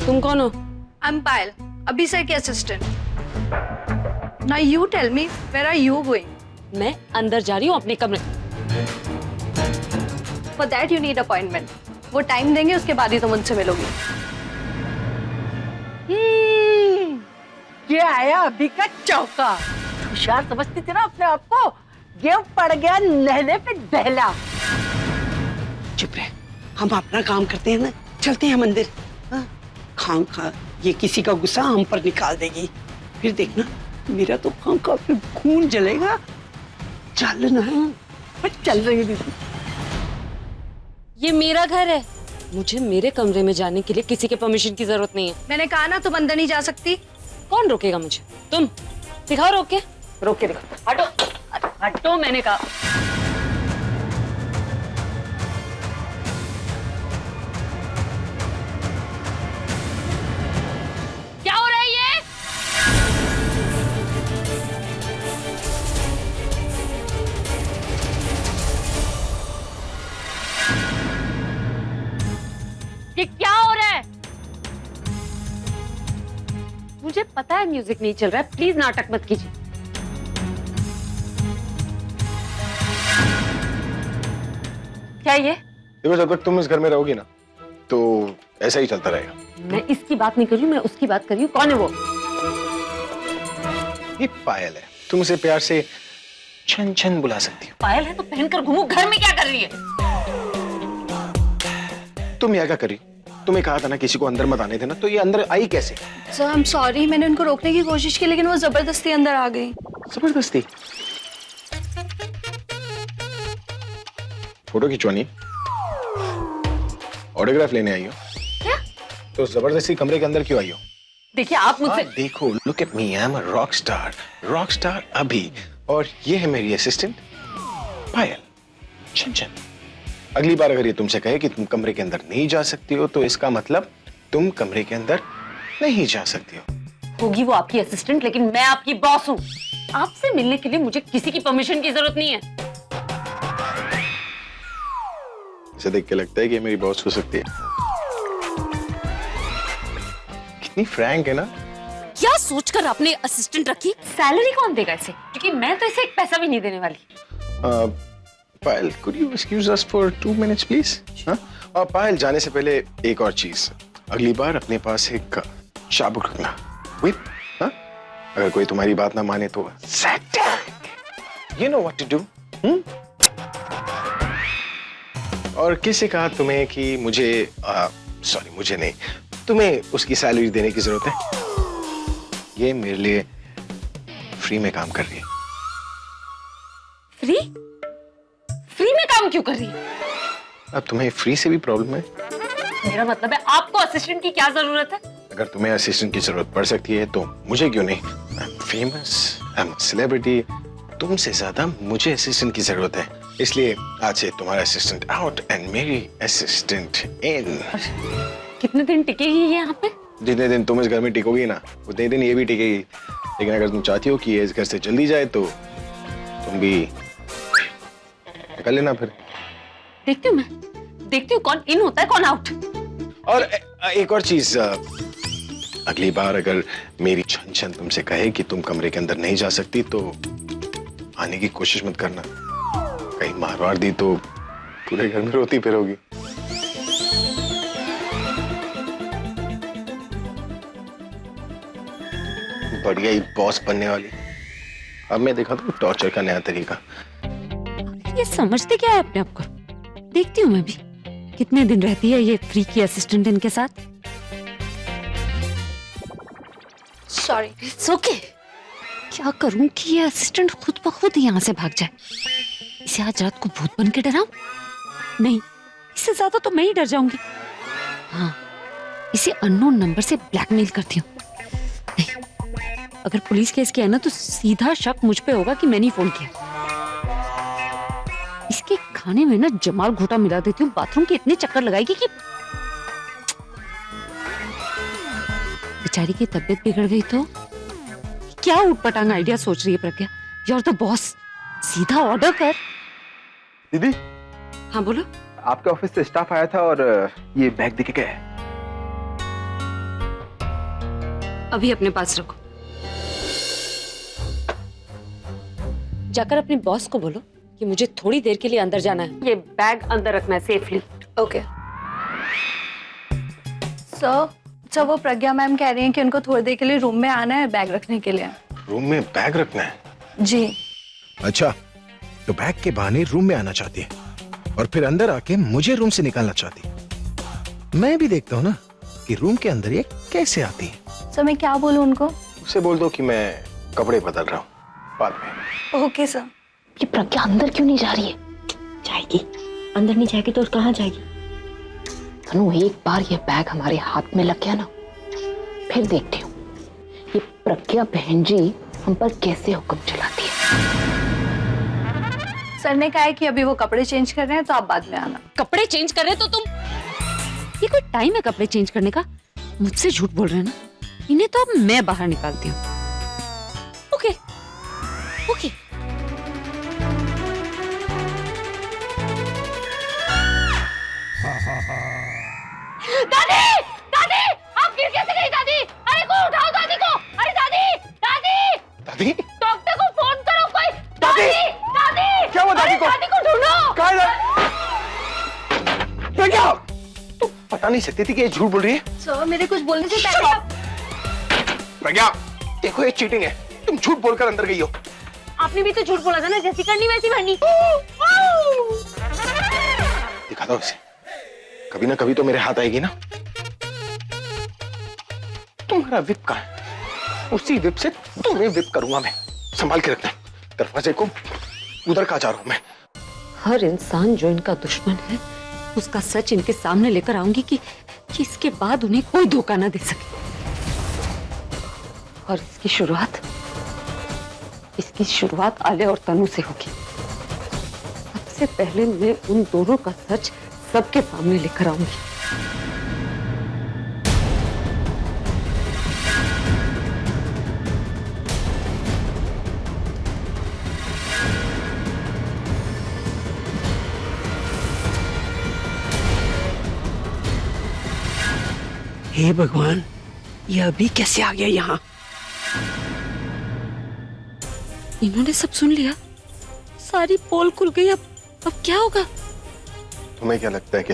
तुम कौन हो? आई एम पायल, अभी सर की assistant. Now you tell me, where are you going? मैं अंदर जा रही हूँ अपने कमरे। For that you need appointment. वो टाइम देंगे, उसके बाद ही तुम उनसे मिलोगी। ये आया अभी का चौका। होशियार समझती थी ना अपने आप को, ये पड़ गया नहले पे दहला। चुप रहे, हम अपना काम करते हैं ना, चलते हैं मंदिर। खाम खा ये किसी का गुस्सा हम पर निकाल देगी, फिर देखना मेरा तो खाम खा फिर खून जलेगा। चल ना, चल रही दीदी। ये मेरा घर है, मुझे मेरे कमरे में जाने के लिए किसी के परमिशन की जरूरत नहीं है। मैंने कहा ना तुम अंदर नहीं जा सकती। कौन रोकेगा मुझे? तुम दिखाओ, रोके रोके दिखा, हटो हटो, मैंने कहा। क्या हो रहा है ये? ये क्या हो रहा है? मुझे पता है म्यूजिक नहीं चल रहा है, प्लीज नाटक मत कीजिए। क्या ये? देखो, जब तक तुम इस घर में रहोगी ना तो ऐसा ही चलता रहेगा। मैं इसकी बात नहीं कर रही हूँ, मैं उसकी बात कर रही हूँ। कौन है वो? ये पायल है, तुम उसे प्यार से छन छन बुला सकती हो। पायल है तो पहनकर घूमो, घर में क्या कर रही है? तुम यहाँ क्या करी? तुम्हें कहा था ना किसी को अंदर मत आने देना, तो ये अंदर आई कैसे? सर आई एम सॉरी, मैंने उनको रोकने की कोशिश की लेकिन वो जबरदस्ती अंदर आ गई। जबरदस्ती? फोटो खिंचवानी, ऑटोग्राफ लेने आई हो? क्या? तो जबरदस्ती कमरे के अंदर क्यों आई हो? देखिए आप मुझसे देखो, look at me, I am a rock star अभी, और ये है मेरी असिस्टेंट पायल। छन छन। अगली बार अगर ये तुमसे कहे कि तुम कमरे के अंदर नहीं जा सकती हो तो इसका मतलब तुम कमरे के अंदर नहीं जा सकती हो। होगी वो आपकी असिस्टेंट, लेकिन मैं आपकी बॉस हूँ। आपसे मिलने के लिए मुझे किसी की परमिशन की जरूरत नहीं है। इसे देख के लगता है कि मेरी बॉस हो सकती है। कितनी फ्रैंक है ना। क्या सोचकर आपने असिस्टेंट रखी? सैलरी कौन देगा इसे? क्योंकि मैं तो इसे एक पैसा भी नहीं देने वाली। पायल, could you excuse us for 2 minutes please? हाँ? और पायल, जाने से पहले एक और चीज, अगली बार अपने पास एक चाबुक रखना, whip, हाँ? अगर कोई तुम्हारी बात ना माने तो you know what to do, और किससे कहा तुम्हें कि मुझे सॉरी मुझे नहीं, तुम्हें उसकी सैलरी देने की जरूरत है? ये मेरे लिए फ्री में काम कर रही है। फ्री? फ्री में काम क्यों कर रही है? अब तुम्हें फ्री से भी प्रॉब्लम है? मेरा मतलब है आपको असिस्टेंट की क्या जरूरत है? अगर तुम्हें असिस्टेंट की जरूरत पड़ सकती है तो मुझे क्यों नहीं? I am famous, I am celebrity, तुमसे ज्यादा मुझे असिस्टेंट की जरूरत है, इसलिए आज से तुम्हारा असिस्टेंट आउट एंड मेरी असिस्टेंट इन। कितने दिन टिकेगी ये यहाँ पे? जितने दिन तुम इस घर में टिकोगी ना उतने दिन ये भी टिकेगी, लेकिन अगर तुम चाहती हो कि ये इस घर से जल्दी जाए तो तुम भी कर लेना फिर। देखती हूँ मैं, देखती हूँ कौन इन होता है कौन आउट। और एक और चीज, अगली बार अगर मेरी छन छन तुमसे कहे कि तुम कमरे के अंदर नहीं जा सकती तो आने की कोशिश मत करना, कहीं मार वार दी तो पूरे घर में रोती फिरोगी। बढ़िया ही बॉस बनने वाली। अब मैं देखा तो टॉर्चर का नया तरीका। ये समझते क्या है अपने आप को? देखती हूँ मैं भी कितने दिन रहती है ये फ्री की असिस्टेंट इनके साथ। सॉरी। It's okay. क्या करूं कि ये असिस्टेंट खुद ब खुद यहाँ से भाग जाए? इसे आज रात को भूत बन के डराऊं? नहीं, इससे ज्यादा तो मैं ही डर जाऊंगी। हाँ, इसे अननोन नंबर से ब्लैकमेल करती हूँ। अगर पुलिस केस किया ना तो सीधा शक मुझ पे होगा कि मैंने ही फोन किया। इसके खाने में ना जमाल घोटा मिला देती हूँ, बाथरूम के इतने चक्कर लगाएगी कि बेचारी की तबीयत बिगड़ गई तो। क्या उटपटांग आइडिया सोच रही है प्रज्ञा? यार तो बॉस, सीधा ऑर्डर कर। दीदी, हाँ बोलो। आपके ऑफिस से स्टाफ आया था और ये बैग देके गया है। अभी अपने पास रखो। जाकर अपने बॉस को बोलो कि मुझे थोड़ी देर के लिए अंदर जाना है। ये बैग अंदर रखना है सेफली। ओके सर, वो प्रज्ञा मैम कह रही हैं कि उनको थोड़ी देर के लिए रूम में आना है बैग रखने के लिए। रूम में बैग रखना है? जी। अच्छा, तो बैग के बहाने रूम में आना चाहती है और फिर अंदर आके मुझे रूम से निकालना चाहती है। मैं भी देखता हूँ ना कि रूम के अंदर ये कैसे आती है। सर मैं क्या बोलूं उनको? उसे बोल दो कि मैं कपड़े बदल रहा हूँ, बाद में। Okay sir. ये प्रज्ञा अंदर क्यों नहीं जा रही है? जाएगी, अंदर नहीं जाएगी तो और कहाँ जाएगी? तनु, एक बार ये बैग हमारे हाथ में लग गया ना, फिर देखती हूँ ये प्रज्ञा बहन जी हम पर कैसे हुक्म चलाती है। सर ने कहा है कि अभी वो कपड़े चेंज कर रहे हैं तो आप बाद में आना। कपड़े चेंज कर रहे तो तुम, ये कोई टाइम है कपड़े चेंज करने का? मुझसे झूठ बोल रहे हैं ना, इन्हें तो अब मैं बाहर निकालती हूँ। Okay okay. दादी, दादी, आप गिर कैसे गई दादी? अरे को उठाओ दादी को। अरे दादी, दादी, दादी, डॉक्टर को फोन करो कोई। दादी, दादी, क्या हुआ दादी को? दादी को ढूंढो। प्रज्ञा, तू बता नहीं सकती थी कि ये झूठ बोल रही है? सर मेरे कुछ बोलने से पहले आप... प्रज्ञा, देखो ये चीटिंग है। तुम झूठ बोलकर अंदर गई हो। आपने भी तो झूठ बोला था ना, जैसी करनी वैसी भरनी। दिखाता हूं इसे, कभी ना कभी तो मेरे हाथ आएगी ना। तुम्हारा विप कहाँ है? उसी विप से तुम्हें विप करूंगा मैं। संभाल के रखना दरवाजे को। उधर कहाँ जा रहा हूं मैं? हर इंसान जो इनका दुश्मन है उसका सच इनके सामने लेकर आऊंगी कि इसके बाद उन्हें कोई धोखा ना दे सके। और इसकी शुरुआत आलिया और तनु से होगी। सबसे पहले मैं उन दोनों का सच सबके सामने लेकर आऊंगी। हे भगवान, ये अभी कैसे आ गया यहाँ? इन्होंने सब सुन लिया, सारी पोल खुल गई। अब क्या होगा? तुम्हें क्या लगता है कि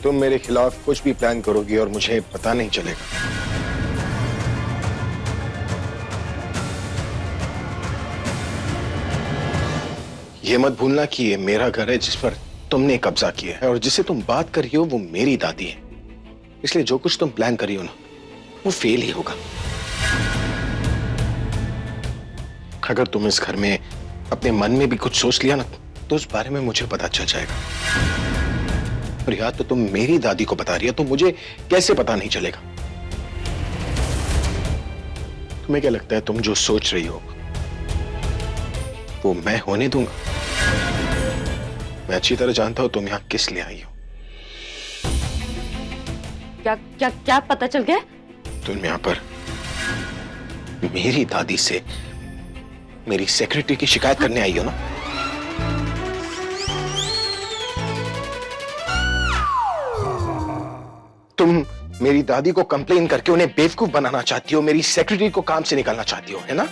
तुम मेरे खिलाफ कुछ भी प्लान करोगी और मुझे पता नहीं चलेगा? ये मत भूलना कि ये मेरा घर है जिस पर तुमने कब्जा किया है, और जिसे तुम बात कर रही हो वो मेरी दादी है। इसलिए जो कुछ तुम प्लान कर रही हो ना, वो फेल ही होगा। अगर तुम इस घर में अपने मन में भी कुछ सोच लिया ना, तो उस बारे में मुझे पता चल जाएगा। और याद तो तुम मेरी दादी को बता रही हो, तो मुझे कैसे पता नहीं चलेगा? तुम्हें क्या लगता है तुम जो सोच रही हो वो मैं होने दूंगा? मैं अच्छी तरह जानता हूं तुम यहां किस लिए आई हो। क्या पता चल गया? तुम यहां पर मेरी दादी से मेरी सेक्रेटरी की शिकायत करने आई हो ना? तुम मेरी दादी को कंप्लेन करके उन्हें बेवकूफ बनाना चाहती हो, मेरी सेक्रेटरी को काम से निकालना चाहती हो, है ना?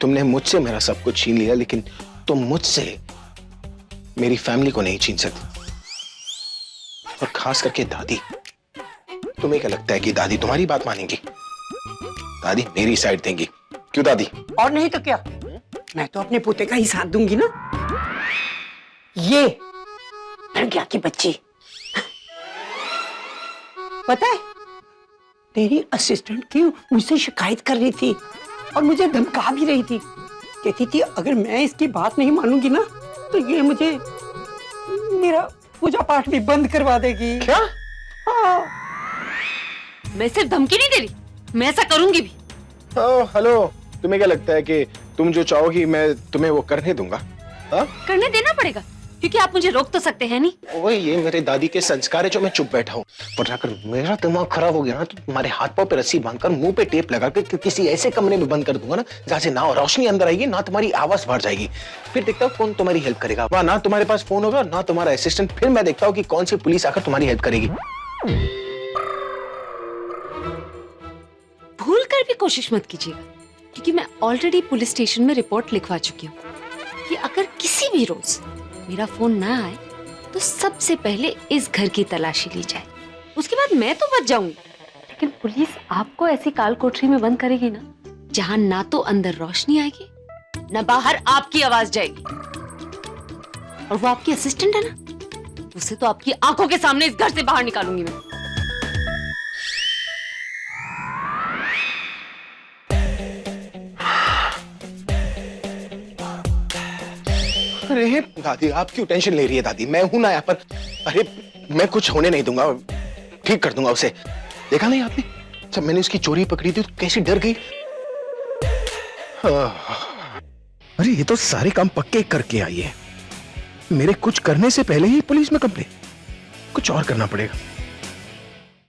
तुमने मुझसे मेरा सब कुछ छीन लिया, लेकिन तुम मुझसे मेरी फैमिली को नहीं छीन सकती। और खास करके दादी। तुम्हें क्या लगता है कि दादी तुम्हारी बात मानेंगी? दादी मेरी साइड देंगी, क्यों दादी? और नहीं तो क्या, मैं तो अपने पोते का ही साथ दूंगी ना। ये प्रज्ञा की बच्ची, पता है तेरी असिस्टेंट की मुझसे शिकायत कर रही थी और मुझे धमका भी रही थी। कहती थी अगर मैं इसकी बात नहीं मानूंगी ना तो ये मुझे मेरा पूजा पाठ भी बंद करवा देगी। क्या? हाँ। मैं सिर्फ धमकी नहीं दे रही, मैं ऐसा करूंगी भी। हेलो, तुम्हें क्या लगता है कि तुम जो चाहोगी मैं तुम्हें वो करने दूंगा? करने देना पड़ेगा, क्योंकि आप मुझे रोक तो सकते हैं नहीं। ओए, ये मेरे दादी के संस्कार है जो मैं चुप बैठा हूँ। वरना अगर मेरा दिमाग खराब हो गया ना तो तुम्हारे हाथ पांव पे रस्सी बांधकर मुंह पे टेप लगा के किसी ऐसे कमरे में बंद कर दूंगा ना जहाँ से ना रोशनी अंदर आएगी ना तुम्हारी आवाज बाहर जाएगी। फिर देखता हूँ कौन तुम्हारी हेल्प करेगा। वहाँ ना तुम्हारे पास फोन होगा ना तुम्हारा असिस्टेंट। फिर मैं देखता हूँ कि कौन सी पुलिस आकर तुम्हारी हेल्प करेगी। बार भी कोशिश मत कीजिएगा, क्योंकि मैं ऑलरेडी पुलिस स्टेशन में रिपोर्ट लिखवा चुकी हूँ कि अगर किसी भी रोज मेरा फोन ना आए तो सबसे पहले इस घर की तलाशी ली जाए। उसके बाद मैं तो बच जाऊंगी, लेकिन पुलिस आपको ऐसी काल कोठरी में बंद करेगी ना, जहां ना तो अंदर रोशनी आएगी ना बाहर आपकी आवाज जाएगी। और वो आपकी असिस्टेंट है ना, उसे तो आपकी आंखों के सामने इस घर से बाहर निकालूंगी मैं। अरे दादी, आप क्यों टेंशन ले रही है दादी? मैं हूं ना यहाँ पर। अरे मैं कुछ होने नहीं दूंगा, ठीक कर दूंगा उसे। देखा नहीं आपने, जब मैंने उसकी चोरी पकड़ी थी तो कैसी डर गई। अरे ये तो सारे काम पक्के करके आई है। मेरे कुछ करने से पहले ही पुलिस में कंप्लेन। कुछ और करना पड़ेगा।